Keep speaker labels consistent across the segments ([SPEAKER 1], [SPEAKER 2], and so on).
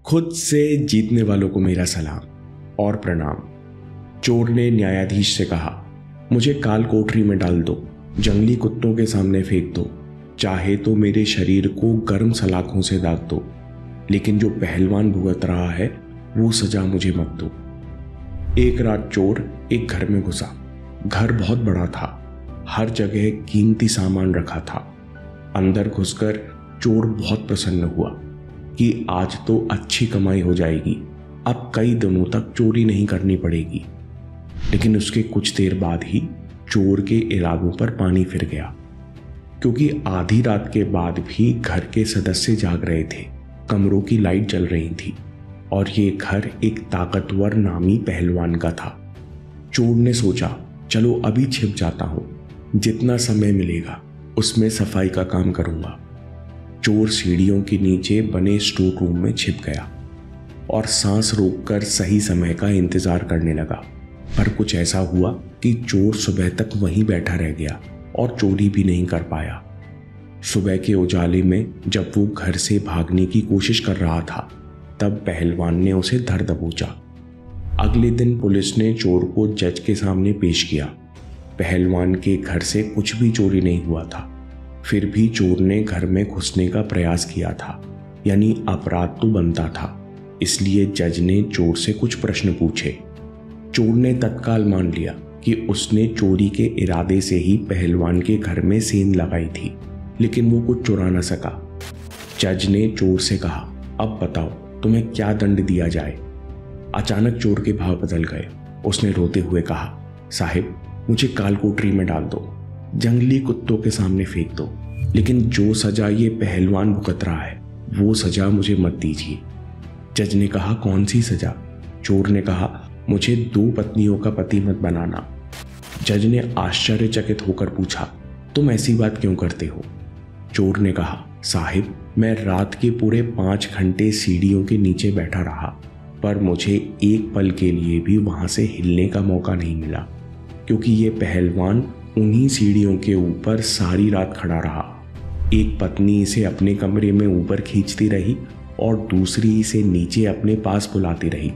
[SPEAKER 1] खुद से जीतने वालों को मेरा सलाम और प्रणाम। चोर ने न्यायाधीश से कहा, मुझे काल कोठरी में डाल दो, जंगली कुत्तों के सामने फेंक दो, चाहे तो मेरे शरीर को गर्म सलाखों से दाग दो, लेकिन जो पहलवान भुगत रहा है वो सजा मुझे मत दो। एक रात चोर एक घर में घुसा। घर बहुत बड़ा था, हर जगह कीमती सामान रखा था। अंदर घुसकर चोर बहुत प्रसन्न हुआ कि आज तो अच्छी कमाई हो जाएगी, अब कई दिनों तक चोरी नहीं करनी पड़ेगी। लेकिन उसके कुछ देर बाद ही चोर के इरादों पर पानी फिर गया, क्योंकि आधी रात के बाद भी घर के सदस्य जाग रहे थे, कमरों की लाइट जल रही थी और ये घर एक ताकतवर नामी पहलवान का था। चोर ने सोचा, चलो अभी छिप जाता हूं, जितना समय मिलेगा उसमें सफाई का काम करूंगा। चोर सीढ़ियों के नीचे बने स्टोर रूम में छिप गया और सांस रोककर सही समय का इंतजार करने लगा। पर कुछ ऐसा हुआ कि चोर सुबह तक वहीं बैठा रह गया और चोरी भी नहीं कर पाया। सुबह के उजाले में जब वो घर से भागने की कोशिश कर रहा था, तब पहलवान ने उसे धर दबोचा। अगले दिन पुलिस ने चोर को जज के सामने पेश किया। पहलवान के घर से कुछ भी चोरी नहीं हुआ था, फिर भी चोर ने घर में घुसने का प्रयास किया था, यानी अपराध तो बनता था। इसलिए जज ने चोर से कुछ प्रश्न पूछे। चोर ने तत्काल मान लिया कि उसने चोरी के इरादे से ही पहलवान के घर में सेंध लगाई थी, लेकिन वो कुछ चुरा न सका। जज ने चोर से कहा, अब बताओ तुम्हें क्या दंड दिया जाए। अचानक चोर के भाव बदल गए। उसने रोते हुए कहा, साहिब मुझे काल कोठरी में डाल दो, जंगली कुत्तों के सामने फेंक दो, लेकिन जो सजा ये पहलवान भुगत रहा है वो सजा मुझे मत दीजिए। जज ने कहा, कौन सी सजा? चोर ने कहा, मुझे 2 पत्नियों का पति मत बनाना। जज ने आश्चर्यचकित होकर पूछा, तुम ऐसी बात क्यों करते हो? चोर ने कहा, साहिब मैं रात के पूरे 5 घंटे सीढ़ियों के नीचे बैठा रहा, पर मुझे एक पल के लिए भी वहां से हिलने का मौका नहीं मिला, क्योंकि ये पहलवान उन्हीं सीढ़ियों के ऊपर सारी रात खड़ा रहा। एक पत्नी इसे अपने कमरे में ऊपर खींचती रही और दूसरी इसे नीचे अपने पास बुलाती रही।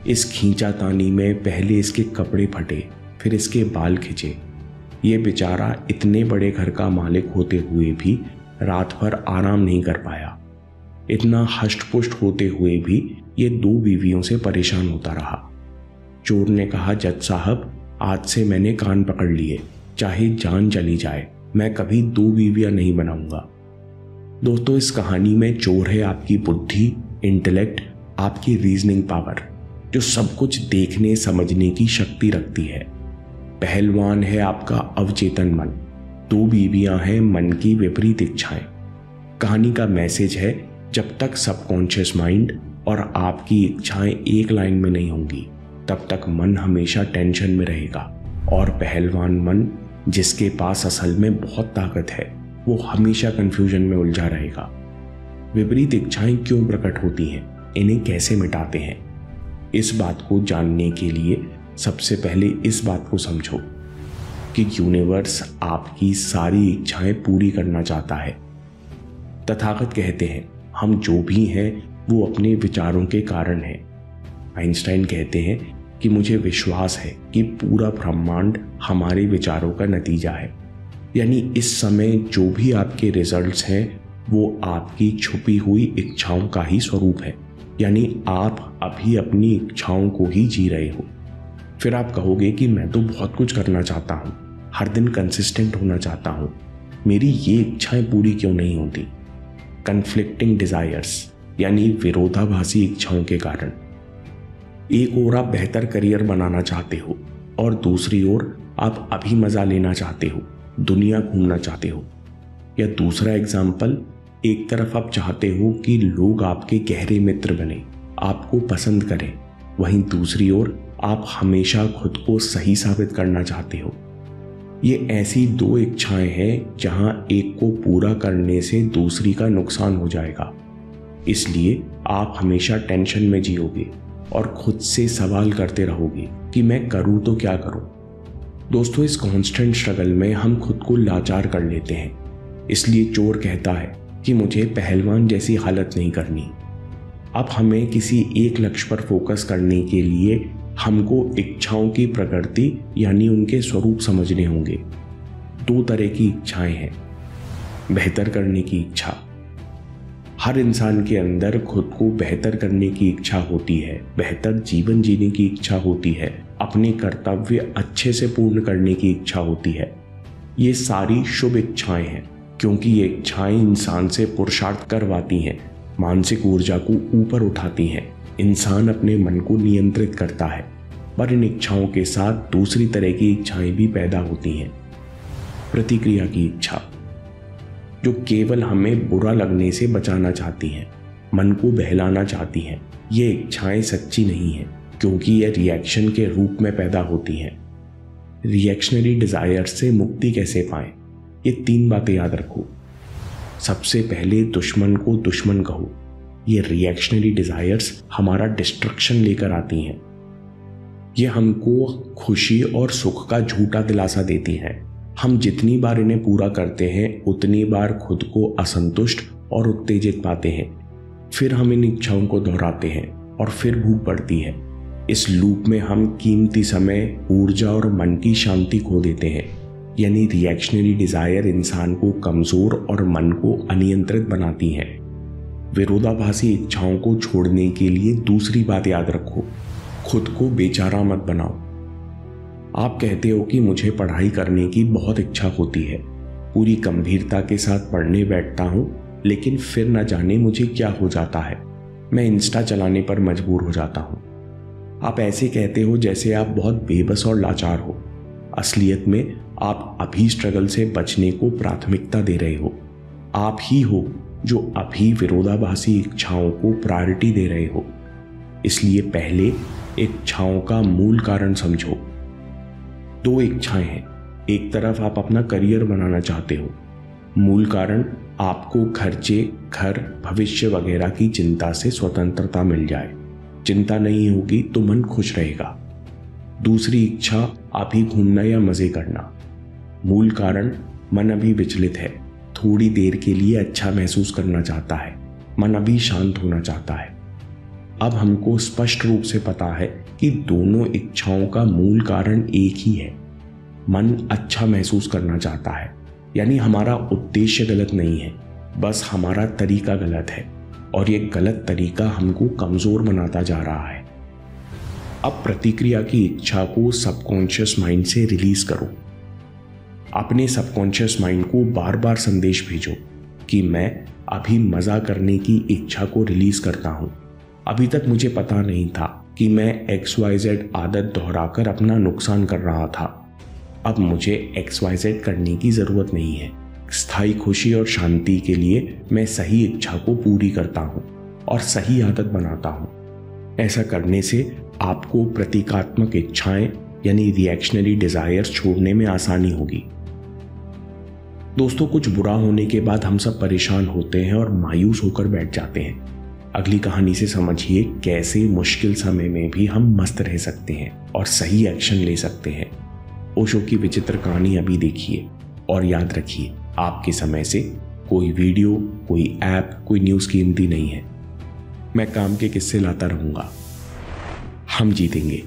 [SPEAKER 1] इस खींचातानी में पहले इसके कपड़े फटे, फिर इसके बाल खिंचे। ये बेचारा इतने बड़े घर का मालिक होते हुए भी रात भर आराम नहीं कर पाया। इतना हष्ट-पुष्ट होते हुए भी ये 2 बीवियों से परेशान होता रहा। चोर ने कहा, जज साहब आज से मैंने कान पकड़ लिए, चाहे जान चली जाए मैं कभी 2 बीवियां नहीं बनाऊंगा। दोस्तों इस कहानी में चोर है आपकी बुद्धि, इंटेलेक्ट, आपकी रीजनिंग पावर, जो सब कुछ देखने समझने की शक्ति रखती है। पहलवान है आपका अवचेतन मन, 2 बीवियां हैं मन की विपरीत इच्छाएं। कहानी का मैसेज है, जब तक सबकॉन्शियस माइंड और आपकी इच्छाएं एक लाइन में नहीं होंगी तब तक मन हमेशा टेंशन में रहेगा, और पहलवान मन जिसके पास असल में बहुत ताकत है वो हमेशा कंफ्यूजन में उलझा रहेगा। विपरीत इच्छाएं क्यों प्रकट होती हैं, इन्हें कैसे मिटाते हैं, इस बात को जानने के लिए सबसे पहले इस बात को समझो कि यूनिवर्स आपकी सारी इच्छाएं पूरी करना चाहता है। तथागत कहते हैं, हम जो भी हैं वो अपने विचारों के कारण हैं। आइंस्टाइन कहते हैं कि मुझे विश्वास है कि पूरा ब्रह्मांड हमारे विचारों का नतीजा है, यानी इस समय जो भी आपके रिजल्ट्स हैं वो आपकी छुपी हुई इच्छाओं का ही स्वरूप है, यानी आप अभी अपनी इच्छाओं को ही जी रहे हो। फिर आप कहोगे कि मैं तो बहुत कुछ करना चाहता हूँ, हर दिन कंसिस्टेंट होना चाहता हूँ, मेरी ये इच्छाएं पूरी क्यों नहीं होती? कन्फ्लिक्टिंग डिजायर्स यानी विरोधाभासी इच्छाओं के कारण। एक ओर आप बेहतर करियर बनाना चाहते हो और दूसरी ओर आप अभी मजा लेना चाहते हो, दुनिया घूमना चाहते हो। या दूसरा एग्जाम्पल, एक तरफ आप चाहते हो कि लोग आपके गहरे मित्र बने, आपको पसंद करें, वहीं दूसरी ओर आप हमेशा खुद को सही साबित करना चाहते हो। ये ऐसी 2 इच्छाएं हैं जहां एक को पूरा करने से दूसरी का नुकसान हो जाएगा। इसलिए आप हमेशा टेंशन में जियोगे और खुद से सवाल करते रहोगे कि मैं करूं तो क्या करूं। दोस्तों इस कॉन्स्टेंट स्ट्रगल में हम खुद को लाचार कर लेते हैं। इसलिए चोर कहता है कि मुझे पहलवान जैसी हालत नहीं करनी। अब हमें किसी एक लक्ष्य पर फोकस करने के लिए हमको इच्छाओं की प्रकृति यानी उनके स्वरूप समझने होंगे। 2 तरह की इच्छाएं हैं। बेहतर करने की इच्छा, हर इंसान के अंदर खुद को बेहतर करने की इच्छा होती है, बेहतर जीवन जीने की इच्छा होती है, अपने कर्तव्य अच्छे से पूर्ण करने की इच्छा होती है। ये सारी शुभ इच्छाएं हैं, क्योंकि ये इच्छाएं इंसान से पुरुषार्थ करवाती हैं, मानसिक ऊर्जा को ऊपर उठाती हैं, इंसान अपने मन को नियंत्रित करता है। पर इन इच्छाओं के साथ दूसरी तरह की इच्छाएं भी पैदा होती हैं। प्रतिक्रिया की इच्छा, जो केवल हमें बुरा लगने से बचाना चाहती हैं, मन को बहलाना चाहती हैं। ये इच्छाएं सच्ची नहीं हैं, क्योंकि ये रिएक्शन के रूप में पैदा होती हैं। रिएक्शनरी डिजायर से मुक्ति कैसे पाएं? ये 3 बातें याद रखो। सबसे पहले दुश्मन को दुश्मन कहो। ये रिएक्शनरी डिजायर्स हमारा डिस्ट्रक्शन लेकर आती हैं। ये हमको खुशी और सुख का झूठा दिलासा देती हैं। हम जितनी बार इन्हें पूरा करते हैं उतनी बार खुद को असंतुष्ट और उत्तेजित पाते हैं। फिर हम इन इच्छाओं को दोहराते हैं और फिर भूख बढ़ती है। इस लूप में हम कीमती समय, ऊर्जा और मन की शांति खो देते हैं। यानी रिएक्शनरी डिजायर इंसान को कमजोर और मन को अनियंत्रित बनाती हैं। विरोधाभासी इच्छाओं को छोड़ने के लिए दूसरी बात याद रखो, खुद को बेचारा मत बनाओ। आप कहते हो कि मुझे पढ़ाई करने की बहुत इच्छा होती है, पूरी गंभीरता के साथ पढ़ने बैठता हूं, लेकिन फिर न जाने मुझे क्या हो जाता है, मैं इंस्टा चलाने पर मजबूर हो जाता हूं। आप ऐसे कहते हो जैसे आप बहुत बेबस और लाचार हो। असलियत में आप अभी स्ट्रगल से बचने को प्राथमिकता दे रहे हो। आप ही हो जो अभी विरोधाभासी इच्छाओं को प्रायोरिटी दे रहे हो। इसलिए पहले इच्छाओं का मूल कारण समझो। 2 इच्छाएं हैं। एक तरफ आप अपना करियर बनाना चाहते हो, मूल कारण आपको खर्चे, घर, भविष्य वगैरह की चिंता से स्वतंत्रता मिल जाए। चिंता नहीं होगी तो मन खुश रहेगा। दूसरी इच्छा अभी घूमना या मजे करना, मूल कारण मन अभी विचलित है, थोड़ी देर के लिए अच्छा महसूस करना चाहता है, मन अभी शांत होना चाहता है। अब हमको स्पष्ट रूप से पता है कि दोनों इच्छाओं का मूल कारण एक ही है, मन अच्छा महसूस करना चाहता है। यानी हमारा उद्देश्य गलत नहीं है, बस हमारा तरीका गलत है, और ये गलत तरीका हमको कमजोर बनाता जा रहा है। अब प्रतिक्रिया की इच्छा को सबकॉन्शियस माइंड से रिलीज करो। अपने सबकॉन्शियस माइंड को बार बार संदेश भेजो कि मैं अभी मजा करने की इच्छा को रिलीज करता हूं। अभी तक मुझे पता नहीं था कि मैं XYZ आदत दोहराकर अपना नुकसान कर रहा था। अब मुझे XYZ करने की जरूरत नहीं है। स्थायी खुशी और शांति के लिए मैं सही इच्छा को पूरी करता हूं और सही आदत बनाता हूं। ऐसा करने से आपको प्रतीकात्मक इच्छाएं यानी रिएक्शनरी डिजायर्स छोड़ने में आसानी होगी। दोस्तों, कुछ बुरा होने के बाद हम सब परेशान होते हैं और मायूस होकर बैठ जाते हैं। अगली कहानी से समझिए कैसे मुश्किल समय में भी हम मस्त रह सकते हैं और सही एक्शन ले सकते हैं। ओशो की विचित्र कहानी अभी देखिए और याद रखिए, आपके समय से कोई वीडियो, कोई ऐप, कोई न्यूज़ कीमती नहीं है। मैं काम के किस्से लाता रहूंगा। हम जीतेंगे।